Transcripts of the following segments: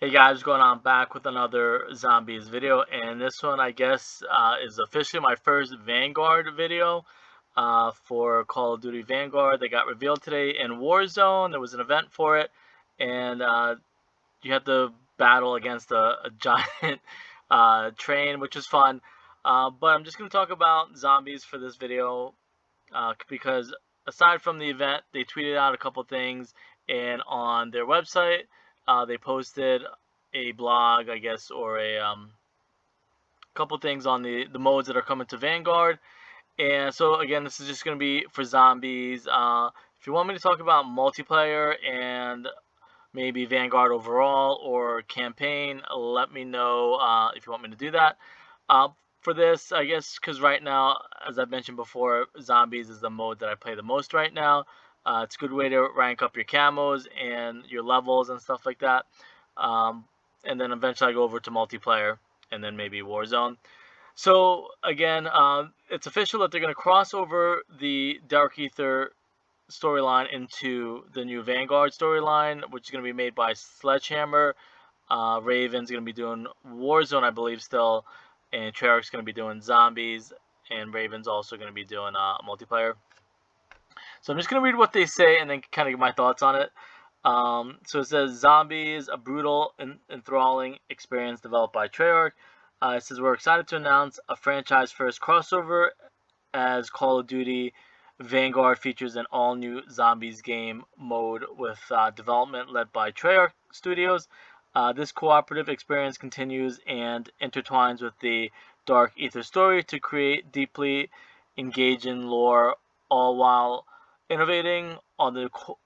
Hey guys, what's going on? Back with another zombies video, and this one I guess is officially my first Vanguard video for Call of Duty Vanguard. They got revealed today in Warzone. There was an event for it, and you had to battle against a giant train, which is fun. But I'm just going to talk about zombies for this video because aside from the event, they tweeted out a couple things, and on their website, they posted a blog, I guess, or a couple things on the modes that are coming to Vanguard. And so again, this is just going to be for zombies. If you want me to talk about multiplayer and maybe Vanguard overall or campaign, let me know if you want me to do that. For this, I guess, because right now, as I've mentioned before, zombies is the mode that I play the most right now. It's a good way to rank up your camos and your levels and stuff like that. And then eventually I go over to multiplayer and then maybe Warzone. So again, it's official that they're going to cross over the Dark Aether storyline into the new Vanguard storyline, which is going to be made by Sledgehammer. Raven's going to be doing Warzone, I believe, still, and Treyarch's going to be doing zombies, and Raven's also going to be doing multiplayer. So I'm just going to read what they say and then kind of give my thoughts on it. So it says, Zombies, a brutal and enthralling experience developed by Treyarch. It says, we're excited to announce a franchise-first crossover as Call of Duty Vanguard features an all-new Zombies game mode with development led by Treyarch Studios. This cooperative experience continues and intertwines with the Dark Aether story to create deeply engaging lore, all while innovating on the core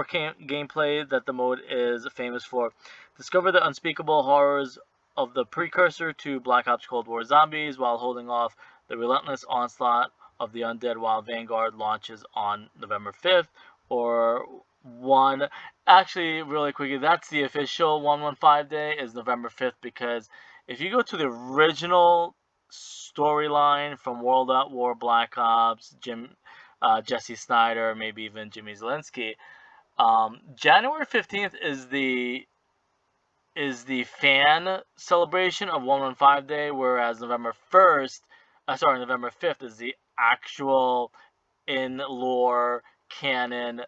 gameplay that the mode is famous for. Discover the unspeakable horrors of the precursor to Black Ops Cold War Zombies while holding off the relentless onslaught of the undead while Vanguard launches on November 5th or 1. Actually, really quickly, that's the official 115 day is November 5th, because if you go to the original storyline from World at War Black Ops, Jesse Snyder, maybe even Jimmy Zelensky, January 15th is the fan celebration of 115 Day, whereas November 5th is the actual in lore canon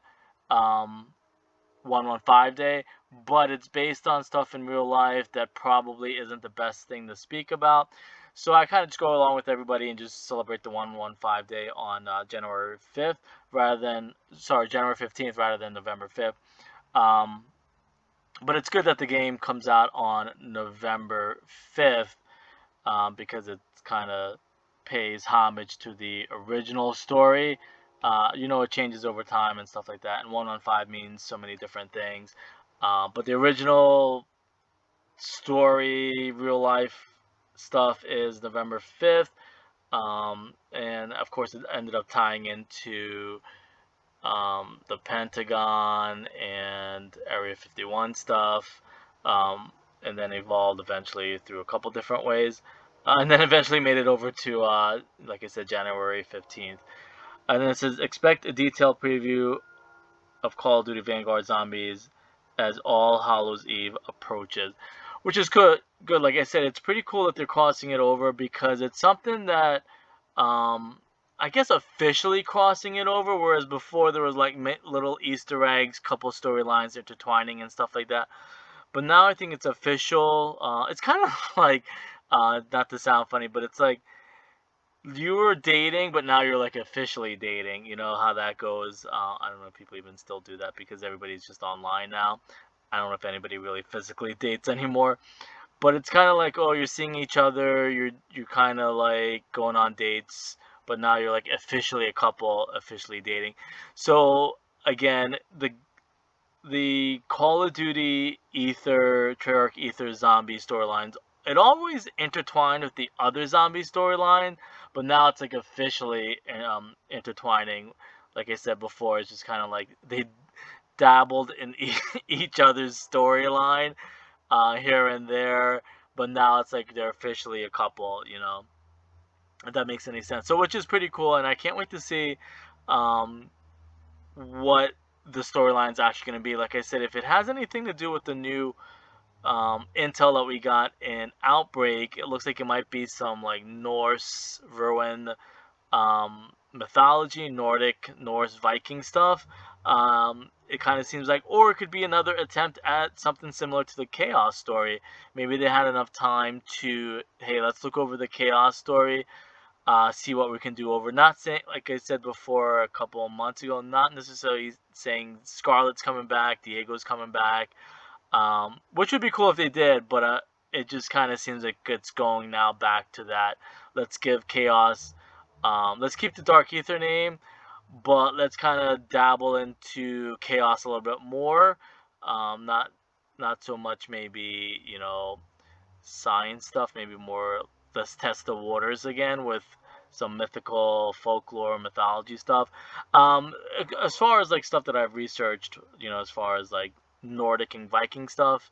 115 Day, but it's based on stuff in real life that probably isn't the best thing to speak about. So I kind of just go along with everybody and just celebrate the 115 Day on January 15th rather than November 5th. But it's good that the game comes out on November 5th because it kind of pays homage to the original story. It changes over time and stuff like that, and 115 means so many different things. But the original story, real life stuff is November 5th. And of course, it ended up tying into the Pentagon and Area 51 stuff, and then evolved eventually through a couple different ways, and then eventually made it over to, like I said, January 15th. And then it says, expect a detailed preview of Call of Duty Vanguard Zombies as All Hallows Eve approaches, which is good. Like I said, it's pretty cool that they're crossing it over because it's something that, I guess, officially crossing it over, whereas before there was like little Easter eggs, couple storylines intertwining and stuff like that. But now I think it's official. It's kind of like, not to sound funny, but it's like you were dating, but now you're like officially dating. You know how that goes. I don't know if people even still do that because everybody's just online now. I don't know if anybody really physically dates anymore. But it's kind of like, oh, you're seeing each other, you're kind of like going on dates, but now you're like officially a couple, officially dating. So again, the Call of Duty Treyarch Aether zombie storylines, it always intertwined with the other zombie storyline, but now it's like officially intertwining. Like I said before, it's just kind of like they dabbled in each other's storyline here and there, but now it's like they're officially a couple, if that makes any sense. So, which is pretty cool, and I can't wait to see what the storyline's actually going to be. Like I said, if it has anything to do with the new intel that we got in Outbreak, it looks like it might be some like Norse ruin mythology, Norse, Viking stuff. It kind of seems like, or it could be another attempt at something similar to the Chaos story. Maybe they had enough time to, hey, let's look over the Chaos story, see what we can do over. Not saying, like I said before a couple of months ago, not necessarily saying Scarlet's coming back, Diego's coming back, which would be cool if they did, but it just kind of seems like it's going now back to that. Let's give Chaos, let's keep the Dark Aether name, but let's kind of dabble into Chaos a little bit more. Not so much maybe, science stuff, maybe more let's test the waters again with some mythical folklore mythology stuff. Um, as far as like stuff that I've researched, as far as like Nordic and Viking stuff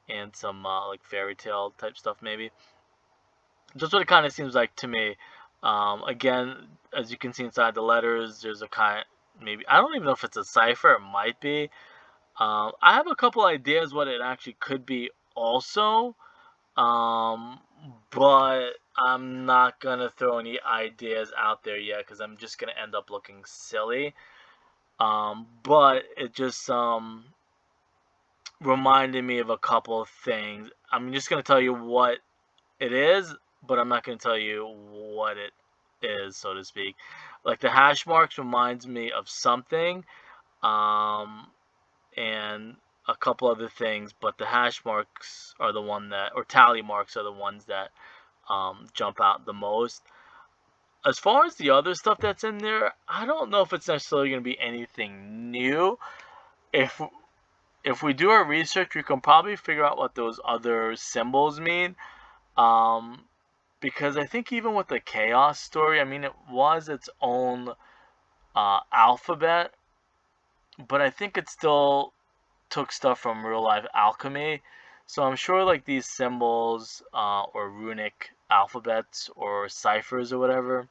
and some like fairy tale type stuff maybe. That's what it kind of seems like to me. Again, as you can see inside the letters, there's a kind maybe I don't even know if it's a cipher. It might be. I have a couple ideas what it actually could be also, um, but I'm not gonna throw any ideas out there yet because I'm just gonna end up looking silly. But it just reminded me of a couple of things. I'm just gonna tell you what it is, but I'm not gonna tell you what it is, so to speak. Like the hash marks reminds me of something, um, and a couple other things, but the hash marks are the one that, or tally marks are the ones that jump out the most. As far as the other stuff that's in there, I don't know if it's necessarily going to be anything new. If if we do our research, we can probably figure out what those other symbols mean. Um, because I think even with the chaos story, I mean, it was its own alphabet, but I think it still took stuff from real life alchemy. So I'm sure like these symbols or runic alphabets or ciphers or whatever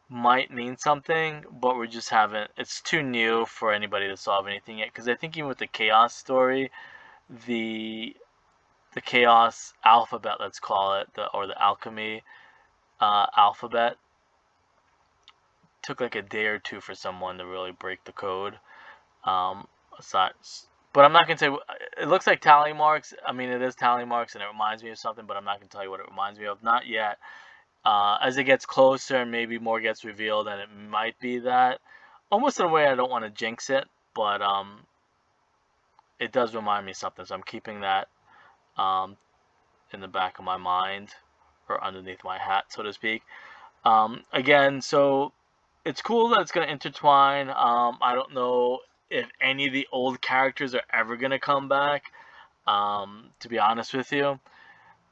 might mean something, but we just haven't. It's too new for anybody to solve anything yet. Because I think even with the chaos story, the the chaos alphabet, let's call it, or the alchemy alphabet, took like a day or two for someone to really break the code. Aside, but I'm not gonna say it looks like tally marks. I mean, it is tally marks, and it reminds me of something, but I'm not gonna tell you what it reminds me of. Not yet. As it gets closer and maybe more gets revealed, and it might be that. Almost in a way, I don't want to jinx it, but it does remind me of something, so I'm keeping that um, in the back of my mind or underneath my hat, so to speak. Again, so it's cool that it's going to intertwine. I don't know if any of the old characters are ever going to come back, to be honest with you.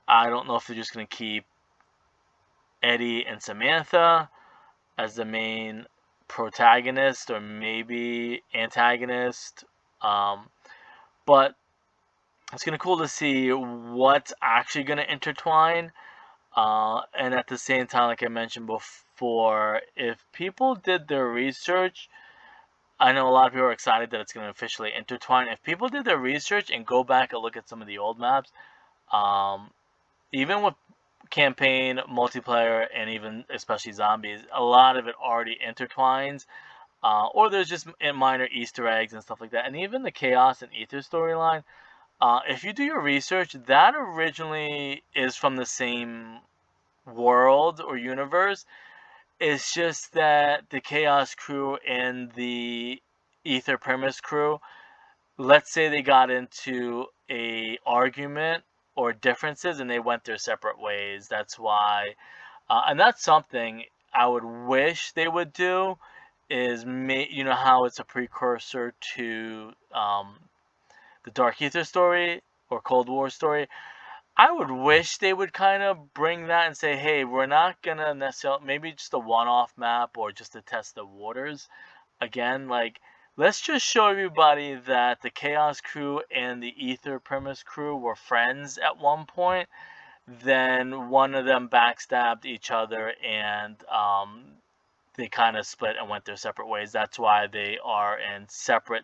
I don't know if they're just going to keep Eddie and Samantha as the main protagonist or maybe antagonist. But it's going to be cool to see what's actually going to intertwine. And at the same time, like I mentioned before, if people did their research, I know a lot of people are excited that it's going to officially intertwine. If people did their research and go back and look at some of the old maps, even with campaign, multiplayer, and even especially zombies, a lot of it already intertwines. Or there's just minor Easter eggs and stuff like that. And even the Chaos and Aether storyline, if you do your research, that originally is from the same world or universe. It's just that the Chaos crew and the Aether premise crew, let's say they got into a argument or differences and they went their separate ways. That's why, and that's something I would wish they would do. Is you know how it's a precursor to the Dark Aether story or Cold War story. I would wish they would kind of bring that and say, hey, we're not gonna necessarily, maybe just a one-off map or just to test the waters. Again, like, let's just show everybody that the Chaos crew and the Aether premise crew were friends at one point. Then one of them backstabbed each other and they kind of split and went their separate ways. That's why they are in separate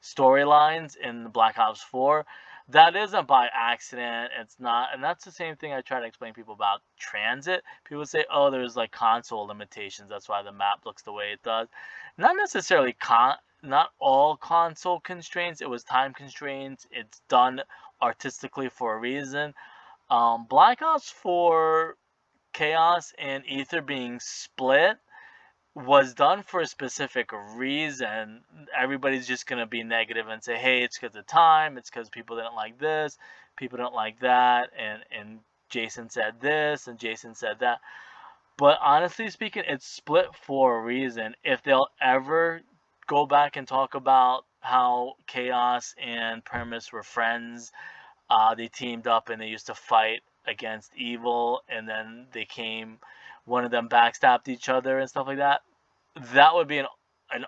storylines in Black Ops 4. that isn't by accident. It's not, and that's the same thing I try to explain to people about transit. People say, oh, there's like console limitations, that's why the map looks the way it does. Not necessarily not all console constraints. It was time constraints. It's done artistically for a reason. Black Ops 4 Chaos and Aether being split was done for a specific reason. Everybody's just going to be negative and say, hey, it's because of time, it's because people didn't like this, people don't like that, and Jason said this and Jason said that. But honestly speaking, it's split for a reason. If they'll ever go back and talk about how Chaos and Primus were friends, they teamed up and they used to fight against evil, and then one of them backstabbed each other and stuff like that. That would be an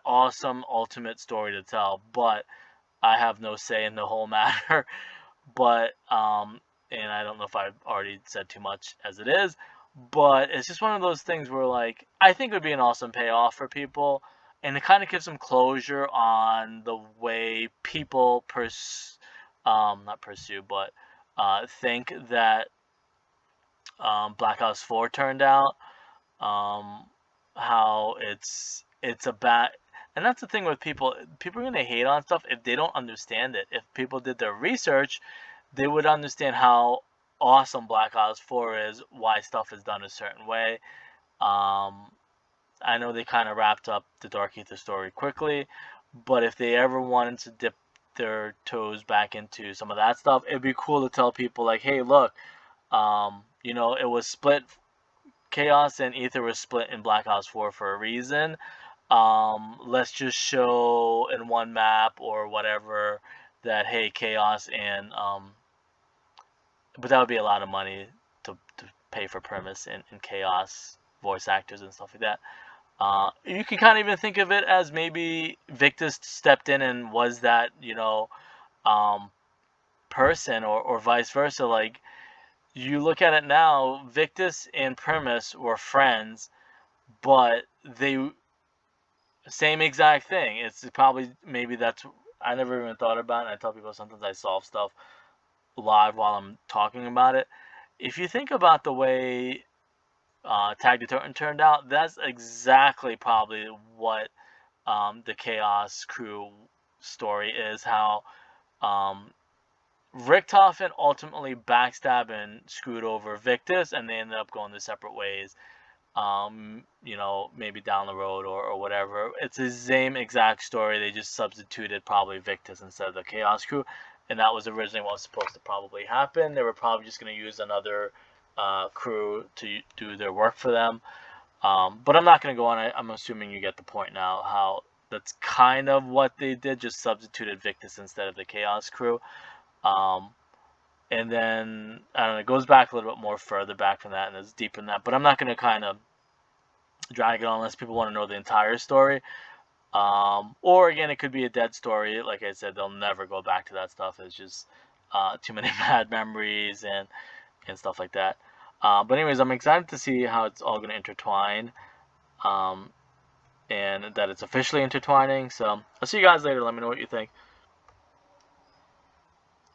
awesome ultimate story to tell, but I have no say in the whole matter. But and I don't know if I've already said too much as it is, but it's just one of those things where, like, I think it would be an awesome payoff for people, and it kind of gives them closure on the way people not pursue, but think that Black Ops 4 turned out. How it's a bad, and that's the thing with people. People are gonna hate on stuff if they don't understand it. If people did their research, they would understand how awesome Black Ops 4 is, why stuff is done a certain way. I know they kind of wrapped up the Dark Aether story quickly, but if they ever wanted to dip their toes back into some of that stuff, it'd be cool to tell people, like, hey, look, it was split. Chaos and Aether were split in Black Ops 4 for a reason. Let's just show in one map or whatever that, hey, Chaos and but that would be a lot of money to pay for Primus and Chaos voice actors and stuff like that. You can kind of even think of it as maybe Victus stepped in and was that, person, or vice versa. Like, you look at it now, Victus and Primus were friends, but same exact thing. It's probably, maybe that's, I never even thought about it. And I tell people sometimes I solve stuff live while I'm talking about it. If you think about the way Tag Deterrent turned out, that's exactly probably what the Chaos Crew story is. How Richtofen ultimately backstabbed and screwed over Victus, and they ended up going their separate ways. Maybe down the road or whatever. It's the same exact story. They just substituted probably Victus instead of the Chaos Crew, and that was originally what was supposed to probably happen. They were probably just going to use another crew to do their work for them. But I'm not going to go on. I'm assuming you get the point now, how that's kind of what they did, just substituted Victus instead of the Chaos Crew. And then, I don't know, it goes back a little bit more further back from that, and it's deep in that. But I'm not going to kind of drag it on unless people want to know the entire story. Or, again, it could be a dead story. Like I said, they'll never go back to that stuff. It's just too many bad memories and stuff like that. But anyways, I'm excited to see how it's all going to intertwine. And that it's officially intertwining. So, I'll see you guys later. Let me know what you think.